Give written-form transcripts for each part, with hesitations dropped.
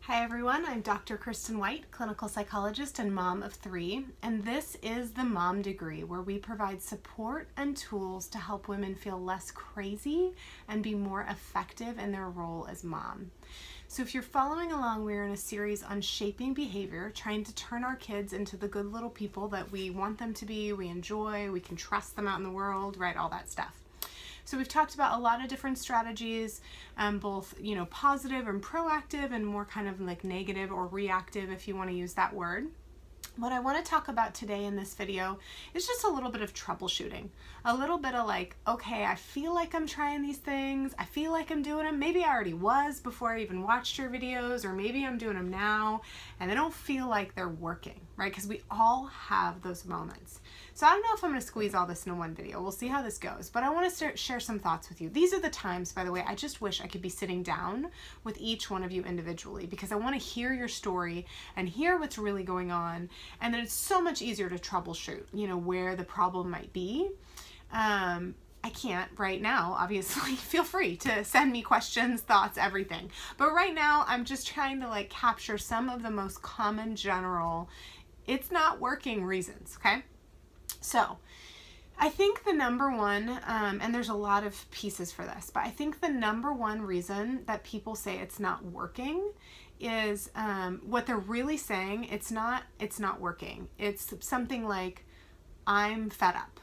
Hi everyone, I'm Dr. Kristen White, clinical psychologist and mom of 3, and this is the Mom Degree, where we provide support and tools to help women feel less crazy and be more effective in their role as mom. So if you're following along, we're in a series on shaping behavior, trying to turn our kids into the good little people that we want them to be, we enjoy, we can trust them out in the world, right, all that stuff. So we've talked about a lot of different strategies, both, positive and proactive and more kind of like negative or reactive if you want to use that word. What I want to talk about today in this video is just a little bit of troubleshooting. A little bit of like, okay, I feel like I'm trying these things. I feel like I'm doing them. Maybe I already was before I even watched your videos, or maybe I'm doing them now and I don't feel like they're working, right? Because we all have those moments. So I don't know if I'm going to squeeze all this into one video. We'll see how this goes. But I want to share some thoughts with you. These are the times, by the way, I just wish I could be sitting down with each one of you individually, because I want to hear your story and hear what's really going on. And then it's so much easier to troubleshoot, where the problem might be. I can't right now, obviously. Feel free to send me questions, thoughts, everything. But right now, I'm just trying to capture some of the most common general, it's not working reasons, okay? So I think the number one, and there's a lot of pieces for this, but I think the number one reason that people say it's not working is what they're really saying, it's not working. It's something like, I'm fed up,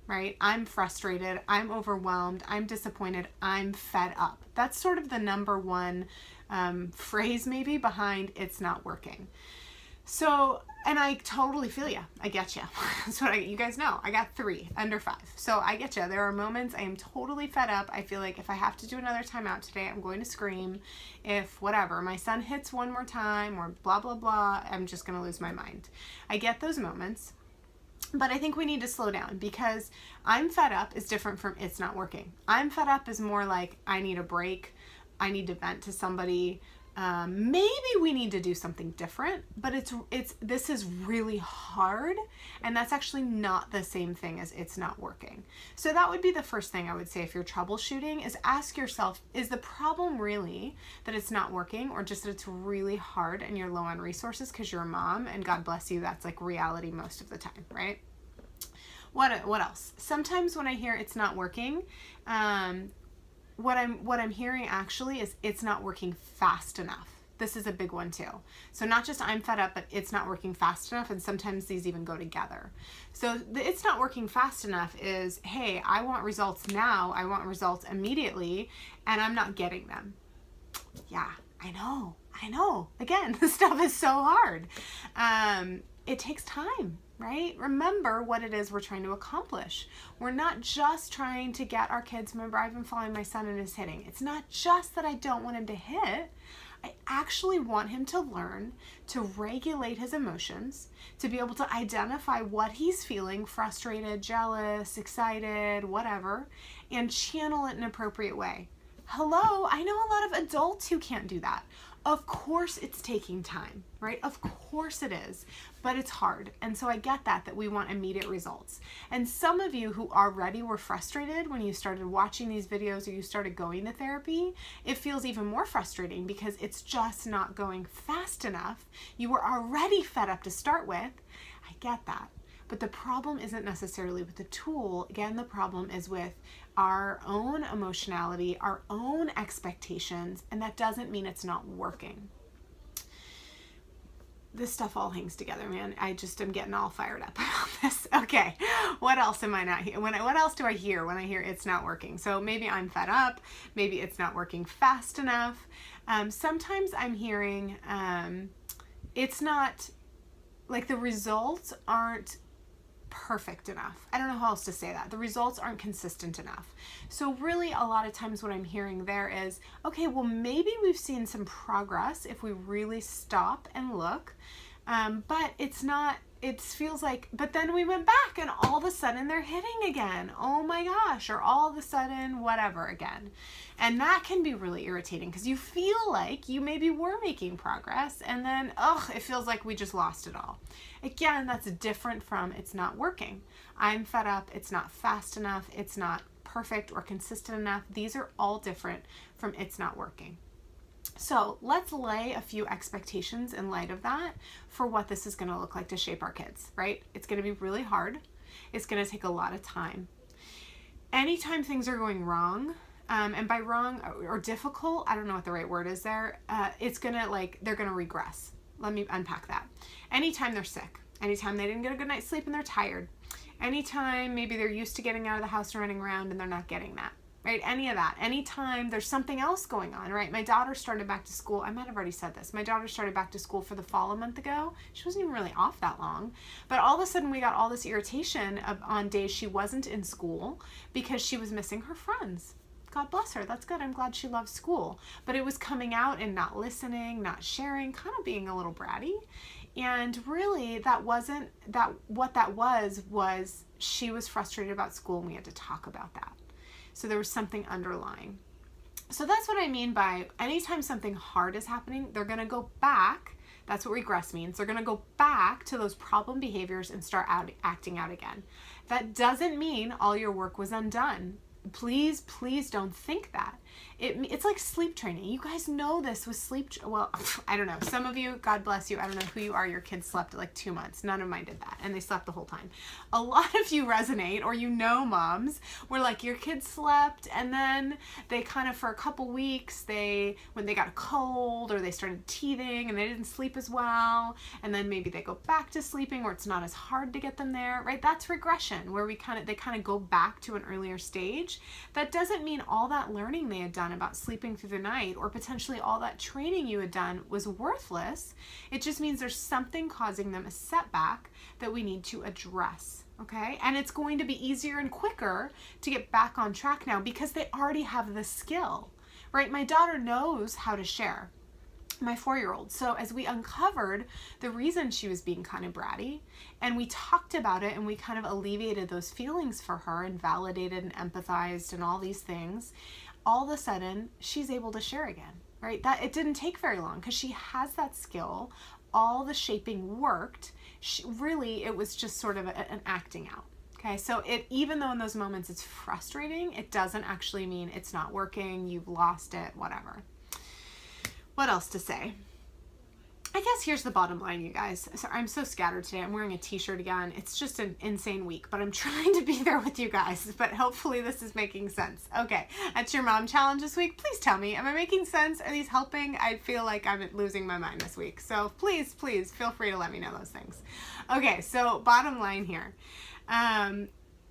right? I'm frustrated, I'm overwhelmed, I'm disappointed, I'm fed up. That's sort of the number one phrase maybe behind it's not working. So, and I totally feel you. I get you. That's what you guys know. I got 3 under 5. So I get you. There are moments I am totally fed up. I feel like if I have to do another timeout today, I'm going to scream. If whatever, my son hits one more time or blah, blah, blah, I'm just going to lose my mind. I get those moments. But I think we need to slow down, because I'm fed up is different from it's not working. I'm fed up is more like I need a break. I need to vent to somebody. Maybe we need to do something different, but this is really hard, and that's actually not the same thing as it's not working. So that would be the first thing I would say if you're troubleshooting, is ask yourself, is the problem really that it's not working, or just that it's really hard and you're low on resources because you're a mom, and God bless you, that's like reality most of the time, right? What else? Sometimes when I hear it's not working, what I'm hearing actually is it's not working fast enough. This is a big one too. So not just I'm fed up, but it's not working fast enough, and sometimes these even go together. So the it's not working fast enough is, hey, I want results now, I want results immediately, and I'm not getting them. Yeah, I know. Again, this stuff is so hard. It takes time, right? Remember what it is we're trying to accomplish. We're not just trying to get our kids. Remember, I've been following my son and his hitting. It's not just that I don't want him to hit. I actually want him to learn to regulate his emotions, to be able to identify what he's feeling, frustrated, jealous, excited, whatever, and channel it in an appropriate way. Hello, I know a lot of adults who can't do that. Of course it's taking time, right? Of course it is, but it's hard. And so I get that we want immediate results. And some of you who already were frustrated when you started watching these videos or you started going to therapy, it feels even more frustrating because it's just not going fast enough. You were already fed up to start with. I get that. But the problem isn't necessarily with the tool. Again, the problem is with our own emotionality, our own expectations, and that doesn't mean it's not working. This stuff all hangs together, man. I just am getting all fired up about this. Okay, what else am I not hearing? What else do I hear when I hear it's not working? So maybe I'm fed up. Maybe it's not working fast enough. Sometimes I'm hearing it's not, like the results aren't perfect enough. I don't know how else to say that. The results aren't consistent enough. So really a lot of times what I'm hearing there is, okay, well maybe we've seen some progress if we really stop and look, but it's not, it feels like, but then we went back and all of a sudden they're hitting again. Oh my gosh, or all of a sudden whatever again. And that can be really irritating because you feel like you maybe were making progress and then, it feels like we just lost it all. Again, that's different from it's not working. I'm fed up, it's not fast enough, it's not perfect or consistent enough. These are all different from it's not working. So let's lay a few expectations in light of that for what this is going to look like to shape our kids, right? It's going to be really hard. It's going to take a lot of time. Anytime things are going wrong, and by wrong or difficult, I don't know what the right word is there, it's going to they're going to regress. Let me unpack that. Anytime they're sick, anytime they didn't get a good night's sleep and they're tired, anytime maybe they're used to getting out of the house and running around and they're not getting that, right? Any of that. Anytime there's something else going on, right? My daughter started back to school. I might have already said this. My daughter started back to school for the fall a month ago. She wasn't even really off that long. But all of a sudden we got all this irritation on days she wasn't in school because she was missing her friends. God bless her. That's good. I'm glad she loves school. But it was coming out and not listening, not sharing, kind of being a little bratty. And really that wasn't that. What that was she was frustrated about school and we had to talk about that. So there was something underlying. So that's what I mean by anytime something hard is happening, they're going to go back. That's what regress means. They're going to go back to those problem behaviors and start acting out again. That doesn't mean all your work was undone. Please don't think that. It's like sleep training. You guys know this with sleep. Well, I don't know. Some of you, God bless you. I don't know who you are. Your kids slept like 2 months. None of mine did that. And they slept the whole time. A lot of you resonate, or moms where like your kids slept and then they kind of for a couple weeks, when they got a cold or they started teething and they didn't sleep as well. And then maybe they go back to sleeping or it's not as hard to get them there, right? That's regression where they kind of go back to an earlier stage. That doesn't mean all that learning they had done about sleeping through the night or potentially all that training you had done was worthless. It just means there's something causing them a setback that we need to address. Okay? And it's going to be easier and quicker to get back on track now because they already have the skill, right? My daughter knows how to share. My 4-year-old. So as we uncovered the reason she was being kind of bratty and we talked about it and we kind of alleviated those feelings for her and validated and empathized and all these things, all of a sudden she's able to share again, right? That it didn't take very long because she has that skill. All the shaping worked. It was just sort of an acting out. Okay, so even though in those moments it's frustrating, it doesn't actually mean it's not working, you've lost it, whatever. What else to say? I guess here's the bottom line, you guys. Sorry, I'm so scattered today. I'm wearing a t-shirt again. It's just an insane week, but I'm trying to be there with you guys, but hopefully this is making sense. Okay, that's your mom challenge this week. Please tell me, am I making sense? Are these helping? I feel like I'm losing my mind this week. So please feel free to let me know those things. Okay, so bottom line here.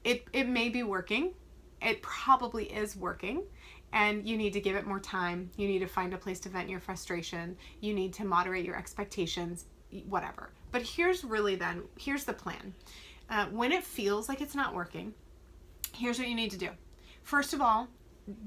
It may be working. It probably is working. And you need to give it more time. You need to find a place to vent your frustration. You need to moderate your expectations, whatever. But here's the plan. When it feels like it's not working, here's what you need to do. First of all,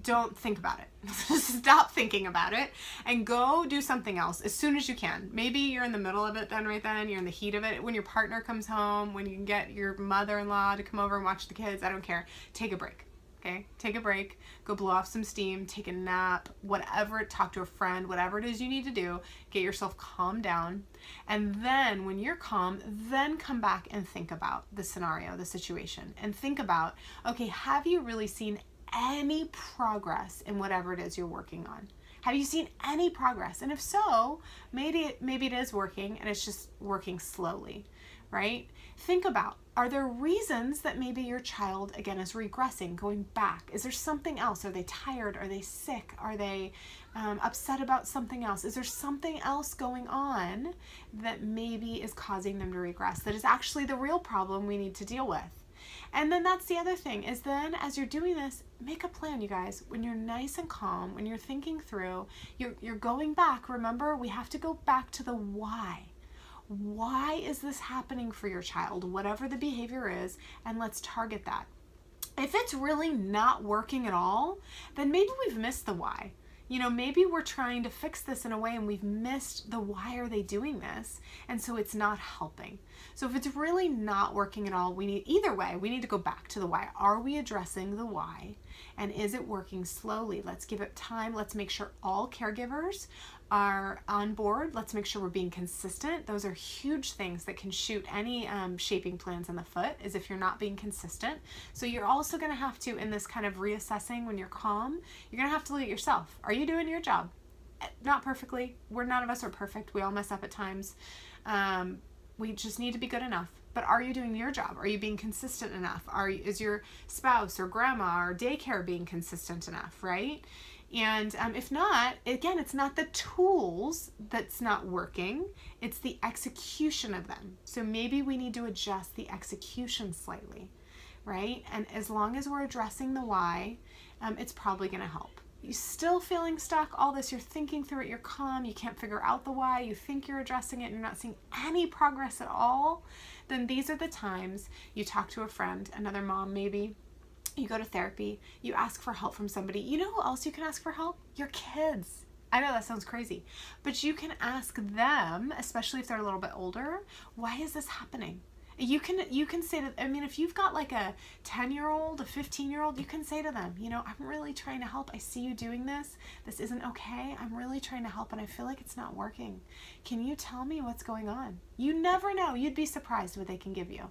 don't think about it. Stop thinking about it and go do something else as soon as you can. Maybe you're in the middle of it then, right then, you're in the heat of it. When your partner comes home, when you can get your mother-in-law to come over and watch the kids, I don't care. Take a break. Okay, take a break, go blow off some steam, take a nap, whatever, talk to a friend, whatever it is you need to do, get yourself calmed down. And then when you're calm, then come back and think about the scenario, the situation, and think about, okay, have you really seen any progress in whatever it is you're working on? Have you seen any progress? And if so, maybe it is working and it's just working slowly, right? Think about, are there reasons that maybe your child, again, is regressing, going back? Is there something else? Are they tired? Are they sick? Are they upset about something else? Is there something else going on that maybe is causing them to regress that is actually the real problem we need to deal with? And then that's the other thing is then as you're doing this, make a plan, you guys. When you're nice and calm, when you're thinking through, you're going back. Remember, we have to go back to the why. Why is this happening for your child, whatever the behavior is, and let's target that. If it's really not working at all, then maybe we've missed the why. Maybe we're trying to fix this in a way and we've missed the why are they doing this, and so it's not helping. So if it's really not working at all, we need to go back to the why. Are we addressing the why? And is it working slowly? Let's give it time. Let's make sure all caregivers are on board. Let's make sure we're being consistent. Those are huge things that can shoot any shaping plans in the foot, is if you're not being consistent. So you're also going to have to, in this kind of reassessing when you're calm, you're going to have to look at yourself. Are you doing your job? Not perfectly. None of us are perfect. We all mess up at times. We just need to be good enough. But are you doing your job? Are you being consistent enough? Is your spouse or grandma or daycare being consistent enough, right? And if not, again, it's not the tools that's not working. It's the execution of them. So maybe we need to adjust the execution slightly, right? And as long as we're addressing the why, it's probably going to help. You still feeling stuck, all this, you're thinking through it, you're calm, you can't figure out the why, you think you're addressing it and you're not seeing any progress at all, then these are the times you talk to a friend, another mom maybe, you go to therapy, you ask for help from somebody. You know who else you can ask for help? Your kids. I know that sounds crazy, but you can ask them, especially if they're a little bit older, why is this happening? You can say to, I mean, if you've got like a 10-year-old, a 15-year-old, you can say to them, you know, I'm really trying to help. I see you doing this. This isn't okay. I'm really trying to help and I feel like it's not working. Can you tell me what's going on? You never know. You'd be surprised what they can give you.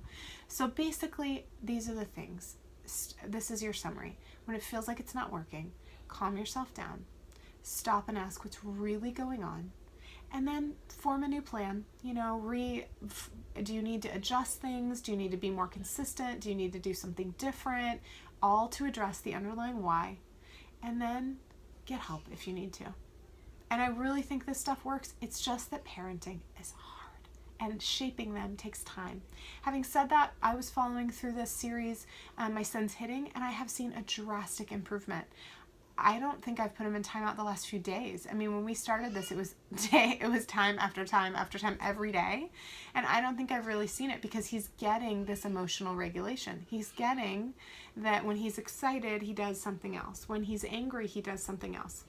So basically, these are the things. This is your summary. When it feels like it's not working, calm yourself down. Stop and ask what's really going on. And then form a new plan. You know, do you need to adjust things? Do you need to be more consistent? Do you need to do something different? All to address the underlying why. And then get help if you need to. And I really think this stuff works. It's just that parenting is hard and shaping them takes time. Having said that, I was following through this series, my son's hitting, and I have seen a drastic improvement. I don't think I've put him in timeout the last few days. I mean, when we started this, it was time after time after time every day. And I don't think I've really seen it because he's getting this emotional regulation. He's getting that when he's excited, he does something else. When he's angry, he does something else.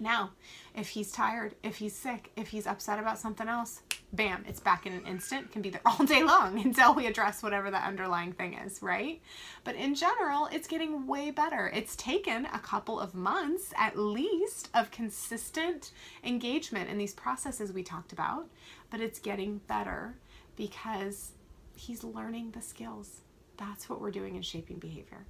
Now, if he's tired, if he's sick, if he's upset about something else, bam, it's back in an instant. Can be there all day long until we address whatever the underlying thing is, right? But in general, it's getting way better. It's taken a couple of months at least of consistent engagement in these processes we talked about, but it's getting better because he's learning the skills. That's what we're doing in shaping behavior.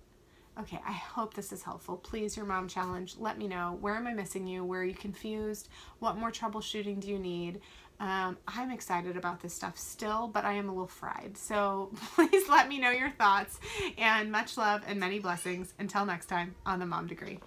Okay, I hope this is helpful. Please, your mom challenge, let me know. Where am I missing you? Where are you confused? What more troubleshooting do you need? I'm excited about this stuff still, but I am a little fried. So please let me know your thoughts, and much love and many blessings. Until next time on The Mom Degree.